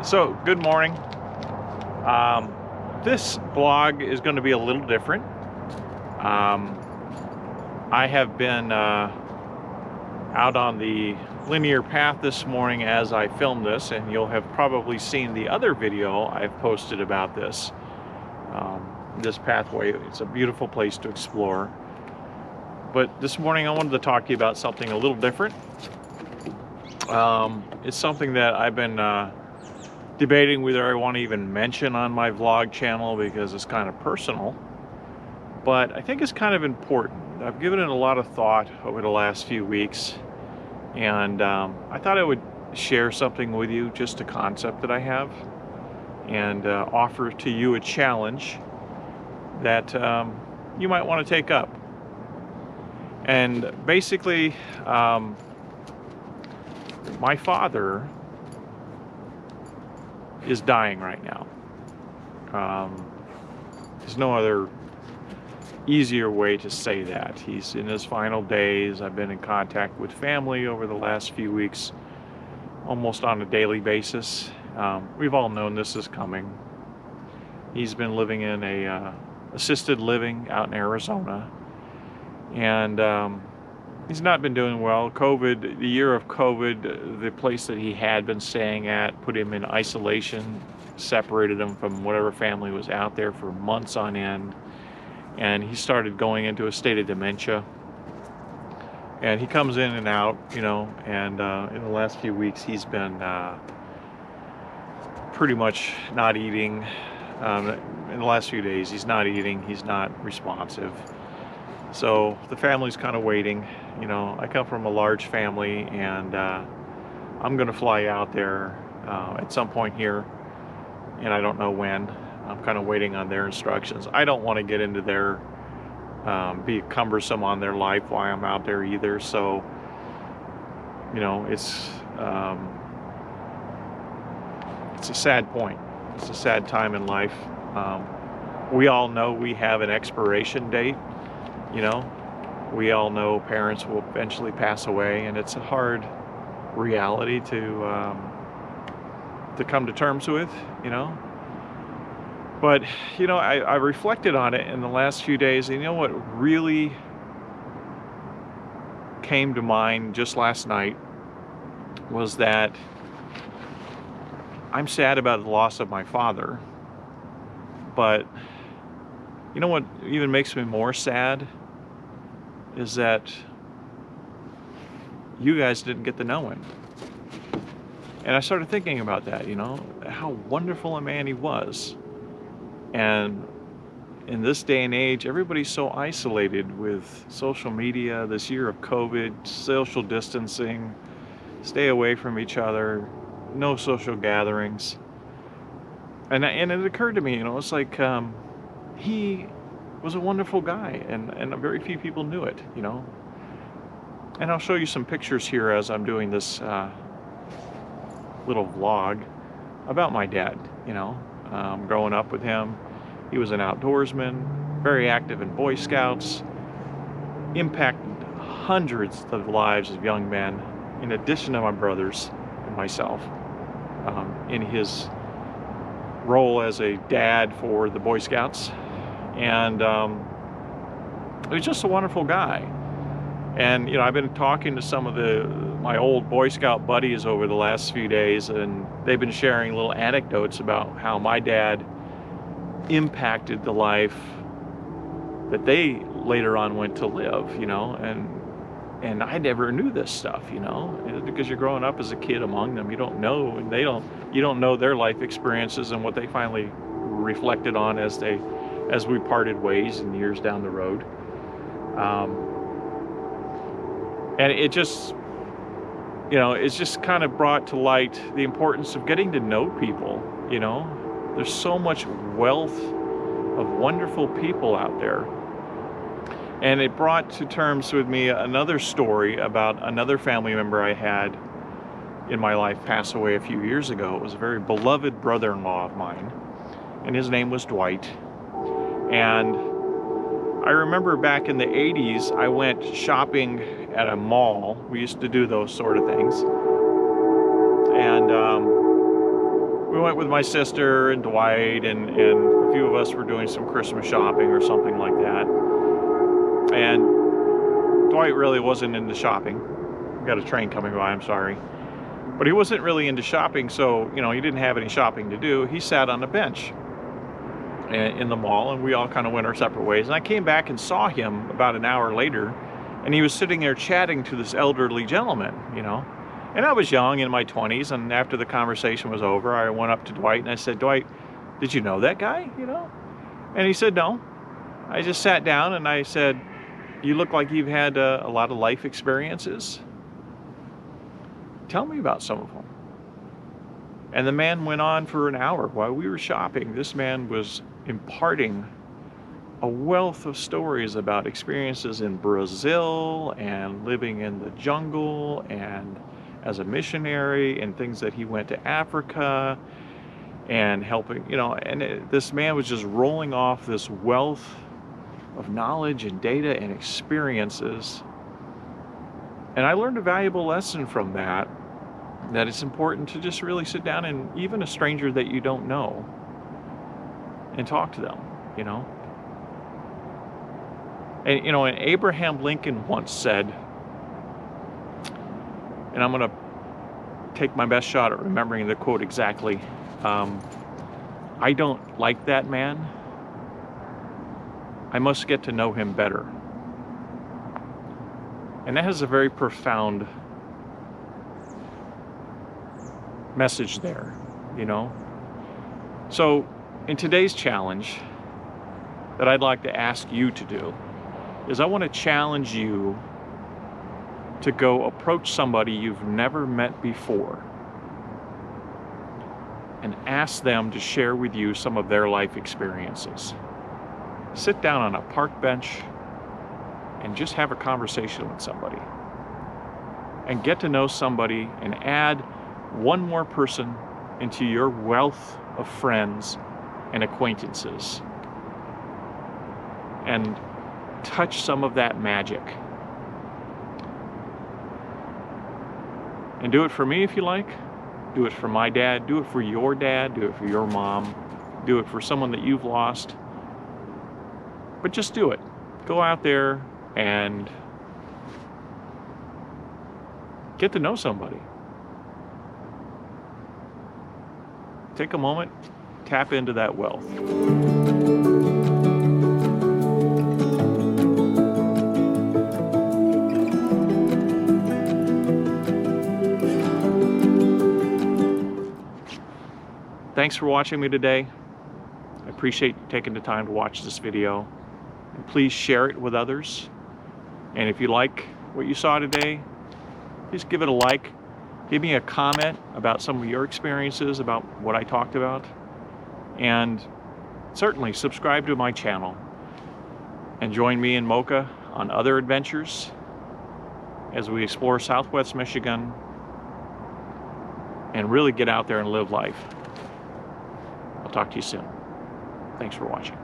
So, good morning. This vlog is going to be a little different. I have been out on the linear path this morning as I filmed this, and you'll have probably seen the other video I've posted about this. This pathway, it's a beautiful place to explore. But this morning I wanted to talk to you about something a little different. It's something that I've been debating whether I want to even mention on my vlog channel because it's kind of personal, but I think it's kind of important. I've given it a lot of thought over the last few weeks, and I thought I would share something with you, just a concept that I have, and offer to you a challenge that you might want to take up. And basically, my father is dying right now. There's no other easier way to say that. He's in his final days. I've been in contact with family over the last few weeks, almost on a daily basis. We've all known this is coming. He's been living in a assisted living out in Arizona, and he's not been doing well. COVID, the year of COVID, the place that he had been staying at put him in isolation, separated him from whatever family was out there for months on end. And he started going into a state of dementia. And he comes in and out, you know, and in the last few weeks he's been pretty much not eating. In the last few days he's not eating, he's not responsive. So the family's kind of waiting. You know, I come from a large family, and I'm going to fly out there at some point here, and I don't know when. I'm kind of waiting on their instructions. I don't want to get into their, be cumbersome on their life while I'm out there either. So, you know, it's a sad point. It's a sad time in life. We all know we have an expiration date. You know, we all know parents will eventually pass away, and it's a hard reality to come to terms with, you know. But, you know, I reflected on it in the last few days, and you know what really came to mind just last night was that I'm sad about the loss of my father, but you know what even makes me more sad is that you guys didn't get to know him. And I started thinking about that, you know, how wonderful a man he was. And in this day and age, everybody's so isolated with social media, this year of COVID, social distancing, stay away from each other, no social gatherings. And it occurred to me, you know, it's like he was a wonderful guy, and very few people knew it, you know. And I'll show you some pictures here as I'm doing this little vlog about my dad, you know. Growing up with him, he was an outdoorsman, very active in Boy Scouts, impacted hundreds of lives of young men, in addition to my brothers and myself, in his role as a dad for the Boy Scouts. And he was just a wonderful guy. And you know, I've been talking to some of my old Boy Scout buddies over the last few days, and they've been sharing little anecdotes about how my dad impacted the life that they later on went to live, you know. And I never knew this stuff, you know, because you're growing up as a kid among them. You don't know, and you don't know their life experiences and what they finally reflected on as we parted ways in years down the road. And it just, you know, it's just kind of brought to light the importance of getting to know people, you know. There's so much wealth of wonderful people out there. And it brought to terms with me another story about another family member I had in my life pass away a few years ago. It was a very beloved brother-in-law of mine, and his name was Dwight. And I remember back in the 80s, I went shopping at a mall. We used to do those sort of things. And we went with my sister and Dwight, and a few of us were doing some Christmas shopping or something like that. And Dwight really wasn't into shopping. We got a train coming by, I'm sorry. But he wasn't really into shopping, so, you know, he didn't have any shopping to do. He sat on a bench in the mall, and we all kind of went our separate ways. And I came back and saw him about an hour later, and he was sitting there chatting to this elderly gentleman, you know. And I was young, in my 20s, and after the conversation was over, I went up to Dwight and I said, "Dwight, did you know that guy, you know?" And he said, "No." I just sat down and I said, "You look like you've had a lot of life experiences. Tell me about some of them." And the man went on for an hour while we were shopping. This man was imparting a wealth of stories about experiences in Brazil and living in the jungle and as a missionary, and things that he went to Africa and helping, you know, and this man was just rolling off this wealth of knowledge and data and experiences. And I learned a valuable lesson from that it's important to just really sit down, and even a stranger that you don't know, and talk to them, you know. And, you know, and Abraham Lincoln once said, and I'm going to take my best shot at remembering the quote exactly, "I don't like that man. I must get to know him better." And that has a very profound message there, you know. So in today's challenge that I'd like to ask you to do is, I want to challenge you to go approach somebody you've never met before and ask them to share with you some of their life experiences. Sit down on a park bench and just have a conversation with somebody, and get to know somebody, and add one more person into your wealth of friends and acquaintances, and touch some of that magic. And do it for me if you like. Do it for my dad. Do it for your dad. Do it for your mom. Do it for someone that you've lost. But just do it. Go out there and get to know somebody. Take a moment, tap into that wealth. Thanks for watching me today. I appreciate you taking the time to watch this video. And please share it with others. And if you like what you saw today, just give it a like. Give me a comment about some of your experiences about what I talked about. And certainly subscribe to my channel. And join me and Mocha on other adventures as we explore Southwest Michigan and really get out there and live life. I'll talk to you soon. Thanks for watching.